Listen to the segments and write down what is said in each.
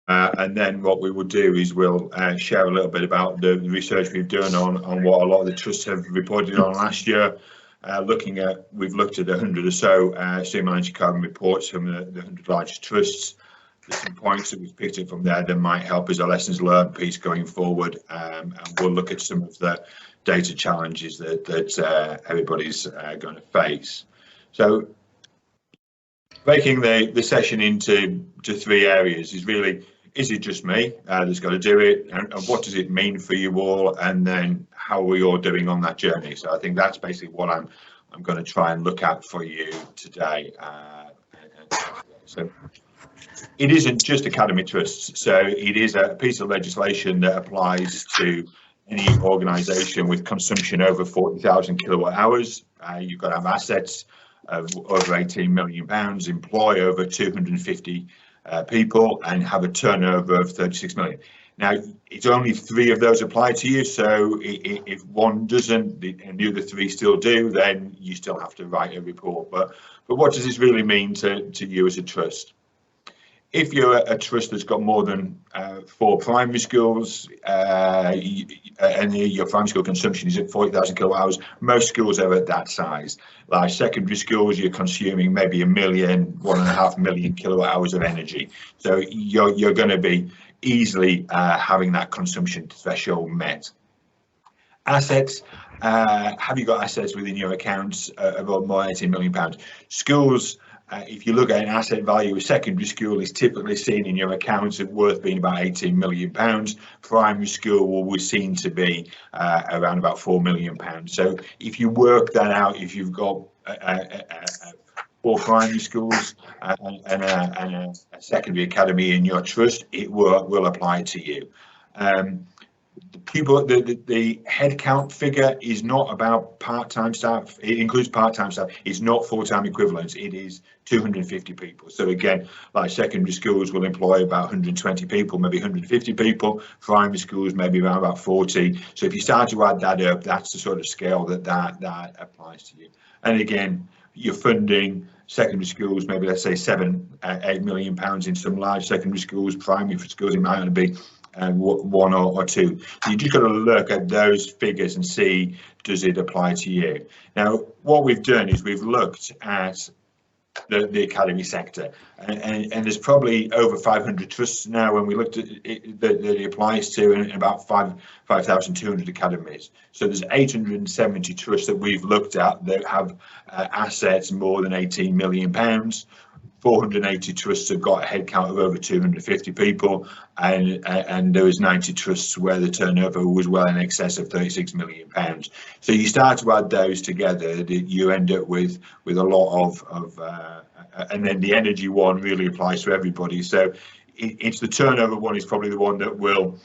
And then what we will do is we'll share a little bit about the research we've done on what a lot of the trusts have reported on last year. We've looked at 100 or so Streamlined carbon reports from the 100 largest trusts. There's some points that we've picked up from there that might help as a lessons learned piece going forward, and we'll look at some of the data challenges that everybody's going to face. So breaking the session into three areas is really, is it just me that's got to do it, and what does it mean for you all, and then how are we all doing on that journey? So I think that's basically what I'm going to try and look at for you today. So it isn't just academy trusts, so it is a piece of legislation that applies to any organisation with consumption over 40,000 kilowatt hours. You've got to have assets of over £18 million, employ over 250 people, and have a turnover of 36 million. Now, it's only 3 of those apply to you, so if one doesn't and the other 3 still do, then you still have to write a report. But what does this really mean to you as a trust? If you're a trust that's got more than 4 primary schools and your primary school consumption is at 40,000 kilowatt hours, most schools are at that size. Like secondary schools, you're consuming maybe 1.5 million kilowatt hours of energy. So you're going to be easily having that consumption threshold met. Assets, have you got assets within your accounts of more than £18 million? Schools, if you look at an asset value, a secondary school is typically seen in your accounts at worth being about £18 million. Primary school will be seen to be around about £4 million. So if you work that out, if you've got 4 primary schools and a secondary academy in your trust, it will apply to you. The headcount figure is not about part-time staff. It includes part-time staff. It's not full-time equivalents. It is 250 people. So again, like secondary schools will employ about 120 people, maybe 150 people. Primary schools maybe around about 40. So if you start to add that up, that's the sort of scale that applies to you. And again, you're funding secondary schools, maybe let's say £7-8 million in some large secondary schools. Primary schools, it might only be 1 or 2. So you just got to look at those figures and see, does it apply to you? Now, what we've done is we've looked at the academy sector, and there's probably over 500 trusts now when we looked at it that it applies to, and about 5,200 academies. So there's 870 trusts that we've looked at that have assets more than £18 million. 480 trusts have got a headcount of over 250 people, and there was 90 trusts where the turnover was well in excess of £36 million. So you start to add those together, you end up with a lot of and then the energy one really applies to everybody. So it's the turnover one is probably the one that will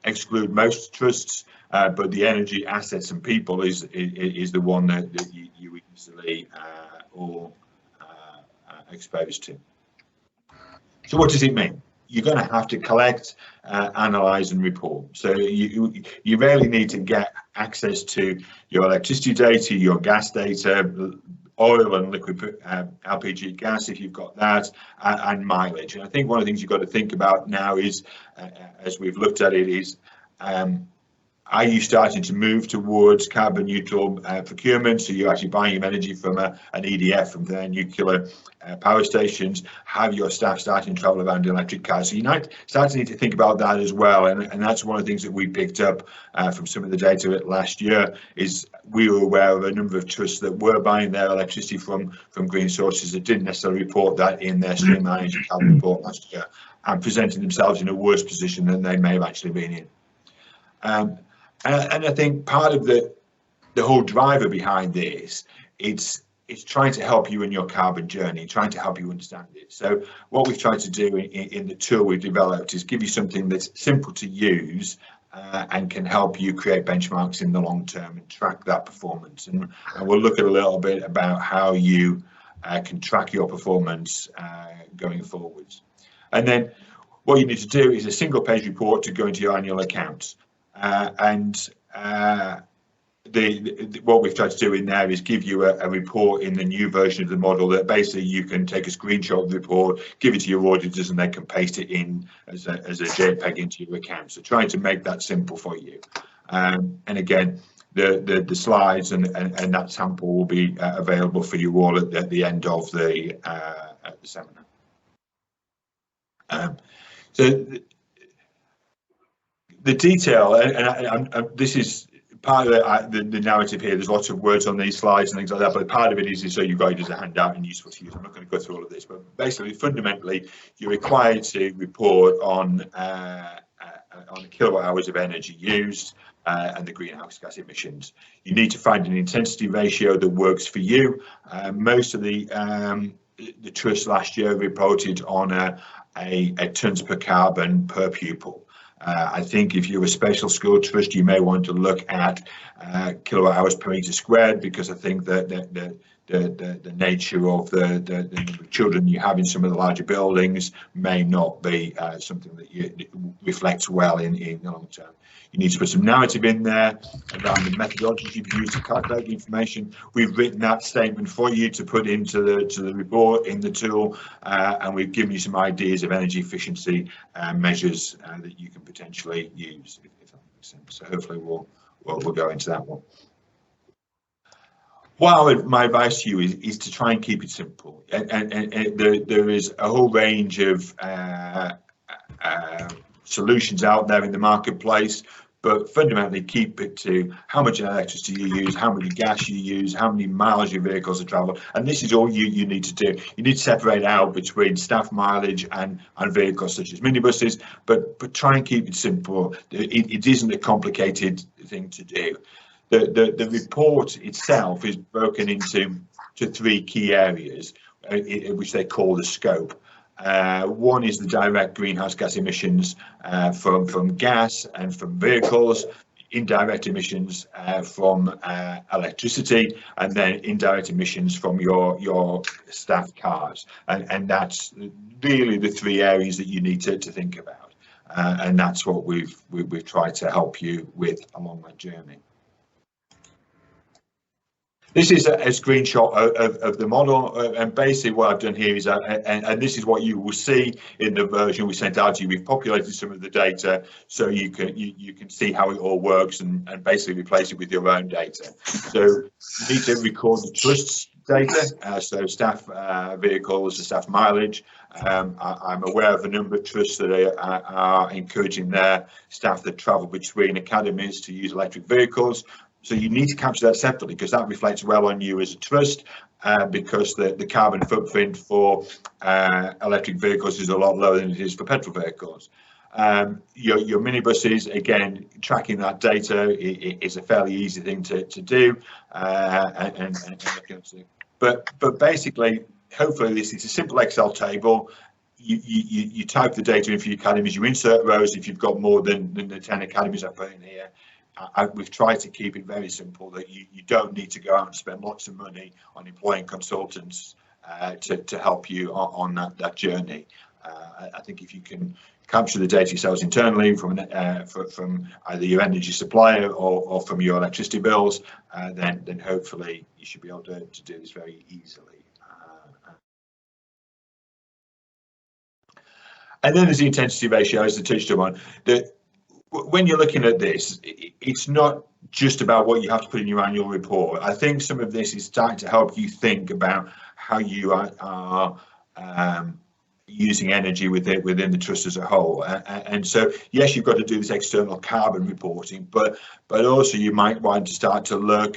exclude most trusts, but the energy, assets and people is the one that you easily all exposed to. So what does it mean? You're going to have to collect, analyze and report. So you really need to get access to your electricity data, your gas data, oil and liquid LPG gas if you've got that, and mileage. And I think one of the things you've got to think about now is, as we've looked at it, is are you starting to move towards carbon neutral procurement? So you're actually buying your energy from an EDF, from their nuclear power stations. Have your staff starting to travel around electric cars? So you start to need to think about that as well. And that's one of the things that we picked up from some of the data last year, is we were aware of a number of trusts that were buying their electricity from green sources that didn't necessarily report that in their Streamlined carbon report last year, and presenting themselves in a worse position than they may have actually been in. And I think part of the whole driver behind this, it's trying to help you in your carbon journey, trying to help you understand it. So what we've tried to do in the tool we've developed is give you something that's simple to use and can help you create benchmarks in the long term and track that performance. And we'll look at a little bit about how you can track your performance going forwards. And then what you need to do is a single page report to go into your annual accounts. And what we've tried to do in there is give you a report in the new version of the model that basically you can take a screenshot of the report, give it to your auditors, and they can paste it in as a JPEG into your account. So trying to make that simple for you. And again, the slides and that sample will be available for you all at the end of the seminar. So the detail, and this is part of the narrative here. There's lots of words on these slides and things like that, but part of it is so you've got it as a handout and useful to use. I'm not going to go through all of this, but basically, fundamentally, you're required to report on the kilowatt hours of energy used and the greenhouse gas emissions. You need to find an intensity ratio that works for you. Most of the trust last year reported on a tonnes per carbon per pupil. I think if you're a special school trust, you may want to look at kilowatt hours per metre squared, because I think that the nature of the number of children you have in some of the larger buildings may not be something that reflects well in the long term. You need to put some narrative in there around the methodology you've used to calculate the information. We've written that statement for you to put into the report in the tool, and we've given you some ideas of energy efficiency measures that you can potentially use, if that makes sense. So hopefully we'll go into that one. My advice to you is to try and keep it simple, and there is a whole range of solutions out there in the marketplace, but fundamentally keep it to how much electricity you use, how many gas you use, how many miles your vehicles have travelled, and this is all you need to do. You need to separate out between staff mileage and vehicles such as minibuses, but try and keep it simple. It isn't a complicated thing to do. The report itself is broken into three key areas, which they call the scope. One is the direct greenhouse gas emissions from gas and from vehicles, indirect emissions from electricity, and then indirect emissions from your staff cars. And that's really the three areas that you need to think about. And that's what we've tried to help you with along that journey. This is a screenshot of the model, and basically what I've done here is, and this is what you will see in the version we sent out to you. We've populated some of the data so you can see how it all works and basically replace it with your own data. So you need to record the trust's data, so staff vehicles, the staff mileage. I'm aware of a number of trusts that are encouraging their staff that travel between academies to use electric vehicles. So you need to capture that separately, because that reflects well on you as a trust, because the carbon footprint for electric vehicles is a lot lower than it is for petrol vehicles. Your minibuses, again, tracking that data is a fairly easy thing to do. But basically, hopefully this is a simple Excel table. You type the data in for your academies, you insert rows if you've got more than the 10 academies I put in here. We've tried to keep it very simple, that you don't need to go out and spend lots of money on employing consultants to help you on that journey. I think if you can capture the data yourselves internally from either your energy supplier or from your electricity bills, then hopefully you should be able to do this very easily. And then there's the intensity ratio, as I touched on. When you're looking at this, it's not just about what you have to put in your annual report. I think some of this is starting to help you think about how you are using energy within the trust as a whole. And so, yes, you've got to do this external carbon reporting, but also you might want to start to look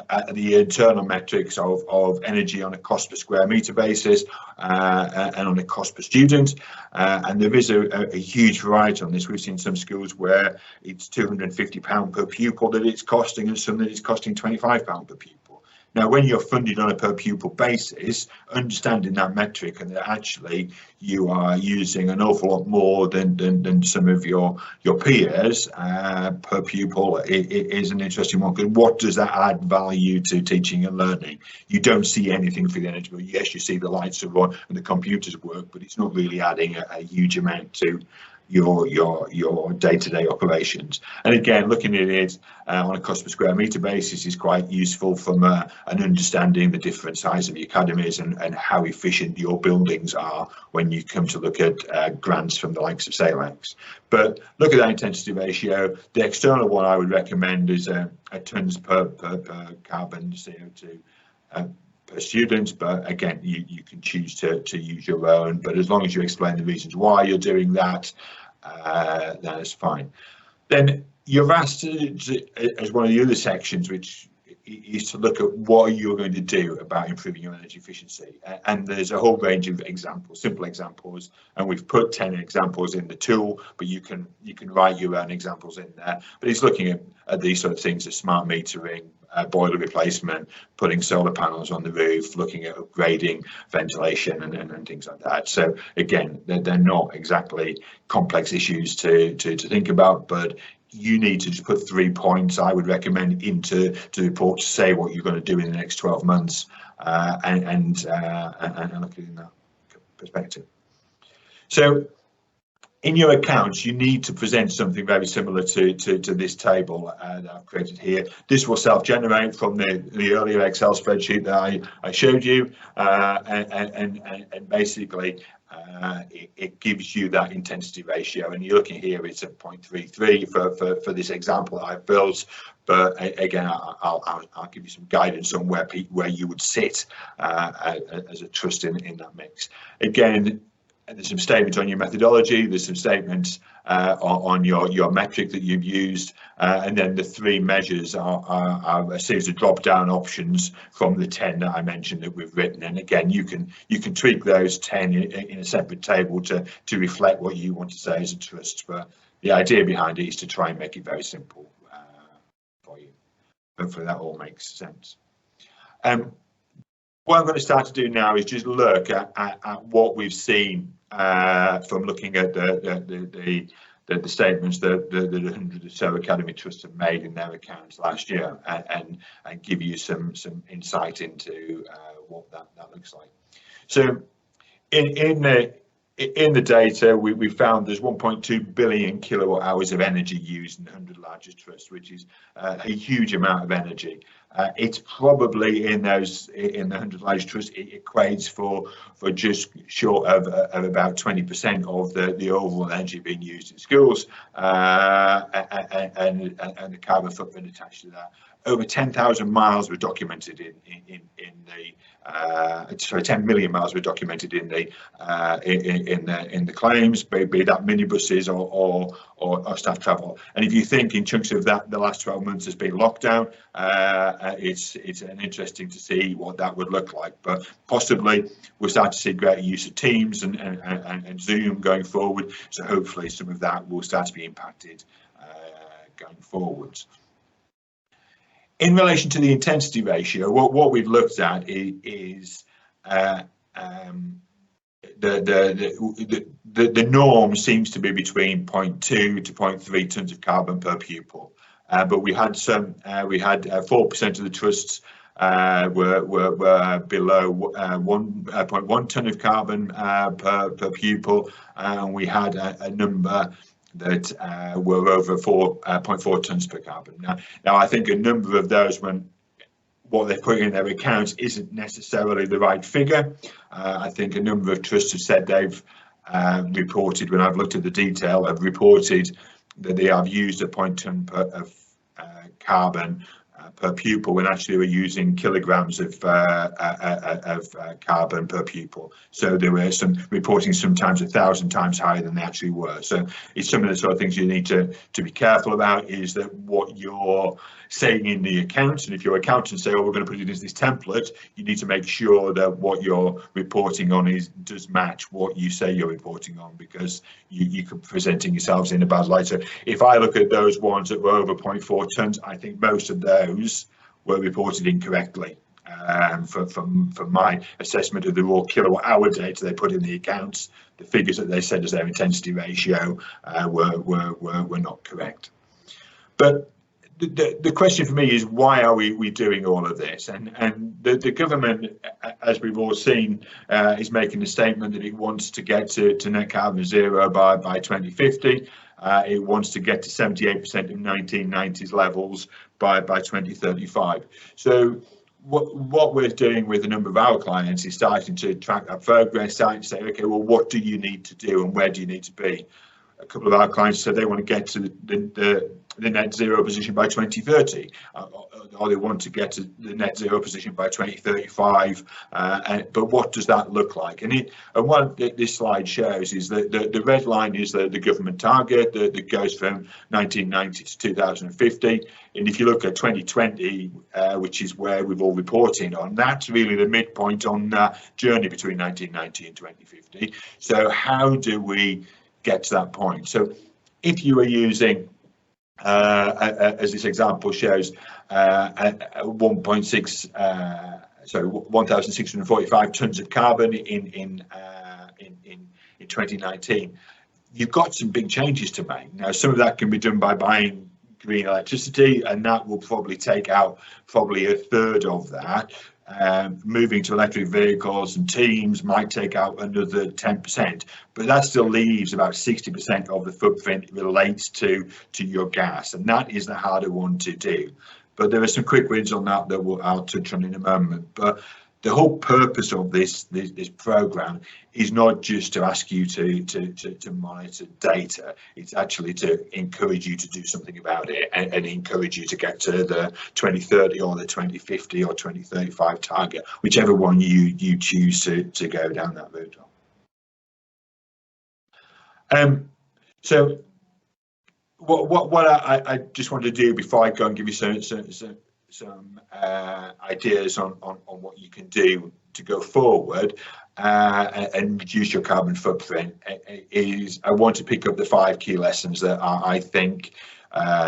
at the internal metrics of energy on a cost per square metre basis and on a cost per student. And there is a huge variety on this. We've seen some schools where it's £250 per pupil that it's costing, and some that it's costing £25 per pupil. Now, when you're funded on a per pupil basis, understanding that metric and that actually you are using an awful lot more than some of your peers per pupil is an interesting one. Because what does that add value to teaching and learning? You don't see anything for the energy bill. Yes, you see the lights are on and the computers work, but it's not really adding a huge amount to your day-to-day operations. And again, looking at it on a cost per square metre basis is quite useful from an understanding the different size of the academies and how efficient your buildings are when you come to look at grants from the likes of SALEX. But look at that intensity ratio. The external one I would recommend is a tonnes per carbon CO2 per student, but again, you can choose to use your own, but as long as you explain the reasons why you're doing that, that is fine. Then you're asked as one of the other sections, which is to look at what you're going to do about improving your energy efficiency, and there's a whole range of examples, simple examples, and we've put 10 examples in the tool, but you can write your own examples in there. But it's looking at these sort of things as smart metering, boiler replacement, putting solar panels on the roof, looking at upgrading ventilation and things like that. So again, they're not exactly complex issues to think about, but you need to just put 3 points I would recommend into the report to say what you're going to do in the next 12 months and look at it in that perspective. So in your accounts, you need to present something very similar to this table that I've created here. This will self-generate from the earlier Excel spreadsheet that I showed you, and basically it gives you that intensity ratio. And you're looking here, it's at 0.33 for this example that I've built. But again, I'll give you some guidance on where you would sit as a trust in that mix. Again, there's some statements on your methodology, there's some statements on your metric that you've used, and then the 3 measures are a series of drop-down options from the 10 that I mentioned that we've written. And again, you can tweak those 10 in a separate table to reflect what you want to say as a trust. But the idea behind it is to try and make it very simple for you. Hopefully that all makes sense. What I'm going to start to do now is just look at what we've seen from looking at the statements that the 100 or so academy trusts have made in their accounts last year, and give you some insight into what that looks like. So in the data, we found there's 1.2 billion kilowatt hours of energy used in the 100 largest trusts, which is a huge amount of energy. It's probably in the 100 largest trusts, it equates for just short of about 20% of the overall energy being used in schools, and the carbon footprint attached to that. Over 10,000 miles were documented in the 10 million miles were documented in the claims, be that minibuses or staff travel. And if you think in chunks of that, the last 12 months has been lockdown, it's interesting to see what that would look like. But possibly we'll start to see greater use of Teams and Zoom going forward. So hopefully some of that will start to be impacted going forwards. In relation to the intensity ratio, what we've looked at is the norm seems to be between 0.2 to 0.3 tonnes of carbon per pupil, but we had 4% of the trusts were below 1.1 tonne of carbon per pupil, and we had a number that were over 4.4 tonnes per carbon. Now I think a number of those, when what they put in their accounts isn't necessarily the right figure. I think a number of trusts have said they've reported, when I've looked at the detail, have reported that they have used a 0.1 tonne of carbon per pupil, when actually we're using kilograms of carbon per pupil. So there were some reporting sometimes 1,000 times higher than they actually were. So it's some of the sort of things you need to be careful about, is that what you're saying in the accounts, and if your accountants say, oh, we're going to put it as this template, you need to make sure that what you're reporting on does match what you say you're reporting on, because you could be presenting yourselves in a bad light. So if I look at those ones that were over 0.4 tonnes, I think most of those were reported incorrectly. From my assessment of the raw kilowatt hour data they put in the accounts, the figures that they said as their intensity ratio were not correct. But the question for me is, why are we doing all of this? And the government, as we've all seen, is making a statement that it wants to get to net carbon zero by 2050. It wants to get to 78% of 1990s levels by 2035. So what we're doing with a number of our clients is starting to track that progress, starting to say, okay, well, what do you need to do and where do you need to be? A couple of our clients said they want to get to the net zero position by 2030, or they want to get to the net zero position by 2035. But what does that look like? And what this slide shows is that the red line is the government target that goes from 1990 to 2050. And if you look at 2020, which is where we've all reporting on, that's really the midpoint on that journey between 1990 and 2050. So how do we get to that point? So if you are using, as this example shows, 1,645 tons of carbon in 2019, you've got some big changes to make. Now, some of that can be done by buying green electricity, and that will probably take out probably a third of that. Moving to electric vehicles and teams might take out another 10%, but that still leaves about 60% of the footprint relates to your gas, and that is the harder one to do. But there are some quick wins on that I'll touch on in a moment. But the whole purpose of this program is not just to ask you to monitor data. It's actually to encourage you to do something about it and encourage you to get to the 2030 or the 2050 or 2035 target, whichever one you choose to go down that route on. So what I just want to do before I go and give you some ideas on what you can do to go forward and reduce your carbon footprint is I want to pick up the 5 key lessons that I think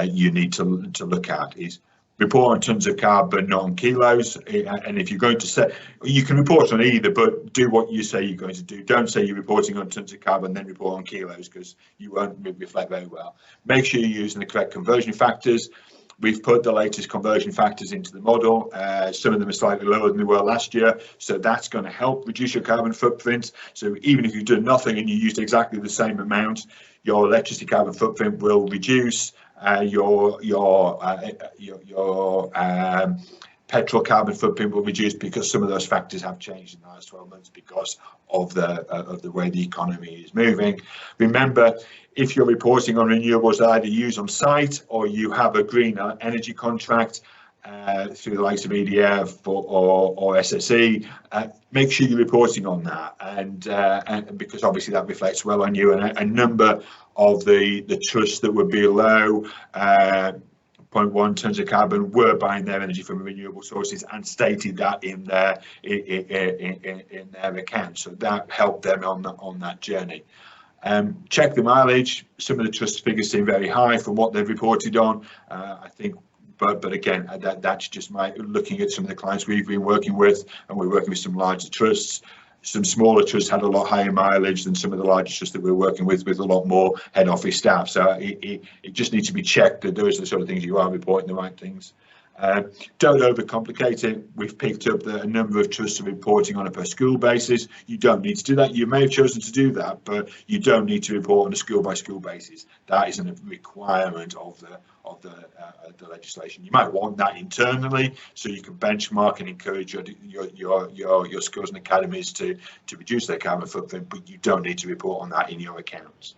you need to look at. Is report on tons of carbon, not on kilos. And if you're going to say, you can report on either, but do what you say you're going to do. Don't say you're reporting on tons of carbon, then report on kilos, because you won't reflect very well. Make sure you're using the correct conversion factors. We've put the latest conversion factors into the model. Some of them are slightly lower than they were last year, so that's going to help reduce your carbon footprint. So even if you've done nothing and you used exactly the same amount, your electricity carbon footprint will reduce. Your petrol carbon footprint will reduce, because some of those factors have changed in the last 12 months because of the way the economy is moving. Remember, if you're reporting on renewables that either use on site or you have a green energy contract through the likes of EDF or SSE, make sure you're reporting on that, and because obviously that reflects well on you. And a number of the trusts that were below 0.1 tons of carbon were buying their energy from renewable sources and stated that in their account, so that helped them on that journey. Check the mileage. Some of the trust figures seem very high from what they've reported on. I think, but again, that's just my looking at some of the clients we've been working with, and we're working with some larger trusts. Some smaller trusts had a lot higher mileage than some of the larger trusts that we're working with a lot more head office staff. So it just needs to be checked that those are the sort of things you are reporting the right things. Don't overcomplicate it. We've picked up that a number of trusts are reporting on a per school basis. You don't need to do that. You may have chosen to do that, but you don't need to report on a school by school basis. That isn't a requirement of the legislation. You might want that internally, so you can benchmark and encourage your schools and academies to reduce their carbon footprint, but you don't need to report on that in your accounts.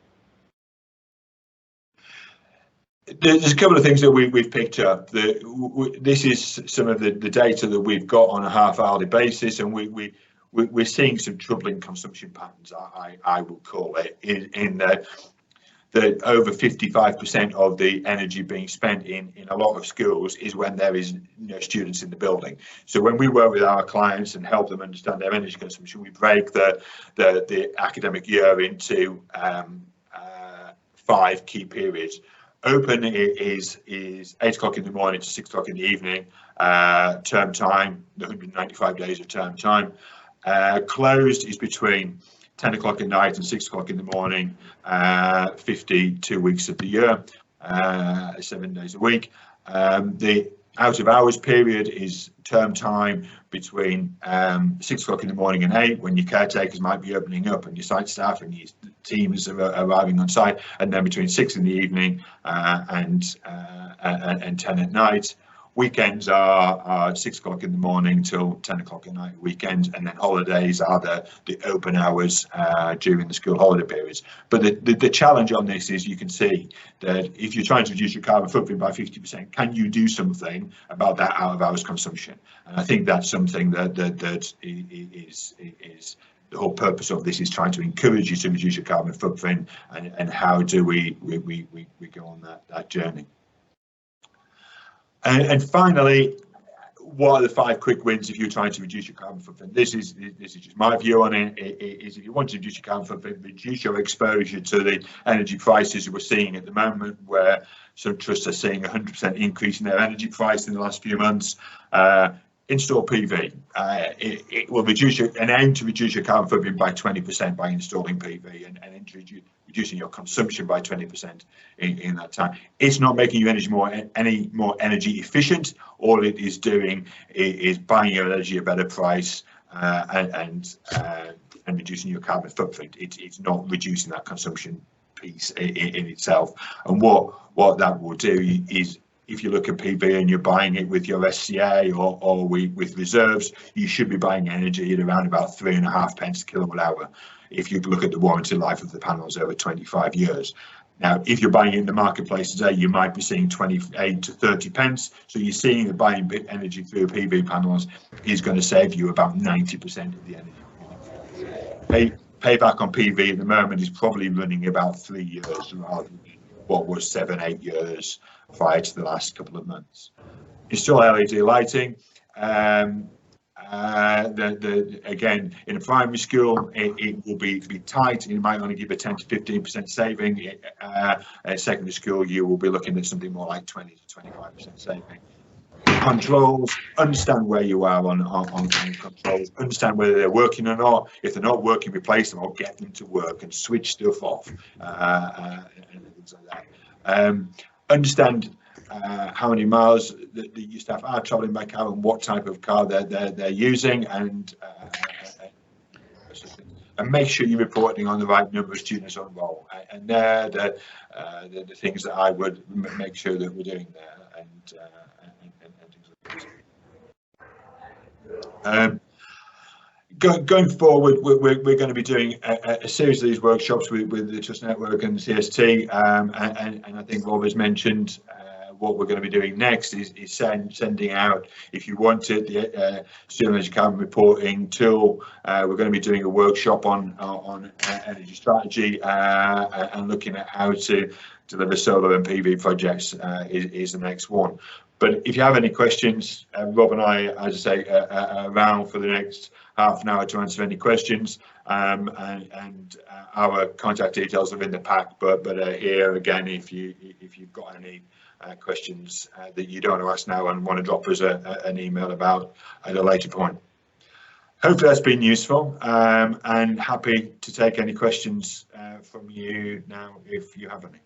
There's a couple of things that we've picked up. This is some of the data that we've got on a half-hourly basis, and we're seeing some troubling consumption patterns, I will call it, in that over 55% of the energy being spent in a lot of schools is when there is no students in the building. So when we work with our clients and help them understand their energy consumption, we break the academic year into 5 key periods. Open is 8 o'clock in the morning to 6 o'clock in the evening, term time, the 195 days of term time. Closed is between 10 o'clock at night and 6 o'clock in the morning, 52 weeks of the year, 7 days a week. The out of hours period is term time between 6 o'clock in the morning and 8, when your caretakers might be opening up and your site staff and your teams are arriving on site, and then between 6 in the evening and 10 at night. Weekends are 6 o'clock in the morning till 10 o'clock at night, weekends, and then holidays are the open hours during the school holiday periods. But the challenge on this is, you can see that if you're trying to reduce your carbon footprint by 50%, can you do something about that out of hours consumption? And I think that's something that is the whole purpose of this, is trying to encourage you to reduce your carbon footprint, and how do we go on that journey. And finally, what are the 5 quick wins if you're trying to reduce your carbon footprint? This is just my view on it. Is if you want to reduce your carbon footprint, reduce your exposure to the energy prices we're seeing at the moment, where some trusts are seeing 100% increase in their energy price in the last few months. Install PV. It will aim to reduce your carbon footprint by 20% by installing PV, and reducing your consumption by 20% in that time. It's not making you any more energy efficient. All it is doing is buying your energy at a better price, and reducing your carbon footprint. It's not reducing that consumption piece in itself. And what that will do is, if you look at PV and you're buying it with your SCA or with reserves, you should be buying energy at around about 3.5 pence a kilowatt hour. If you look at the warranty life of the panels over 25 years. Now, if you're buying it in the marketplace today, you might be seeing 28 to 30 pence. So you're seeing that buying energy through PV panels is going to save you about 90% of the energy. Payback on PV at the moment is probably running about 3 years, rather than what was 7-8 years prior to the last couple of months. Install LED lighting. Again, in a primary school, it will be tight. You might only give a 10 to 15% saving. At secondary school, you will be looking at something more like 20 to 25% saving. Controls, understand where you are on controls, understand whether they're working or not. If they're not working, replace them or get them to work, and switch stuff off, and things like that. Understand how many miles that your staff are travelling by car, and what type of car they're using, and make sure you're reporting on the right number of students on roll. And they're the things that I would make sure that we're doing there, and things like that. Going forward, we're going to be doing a series of these workshops with the Trust Network and the CST, and I think Rob has mentioned what we're going to be doing next is sending out, if you want it, the Student Energy Carbon Reporting tool. We're going to be doing a workshop on energy strategy, and looking at how to deliver solar and PV projects is the next one. But if you have any questions, Rob and I, as I say, are around for the next half an hour to answer any questions, and our contact details are in the pack. But here again, if you've got any questions that you don't want to ask now and want to drop us an email about at a later point. Hopefully that's been useful, and happy to take any questions from you now if you have any.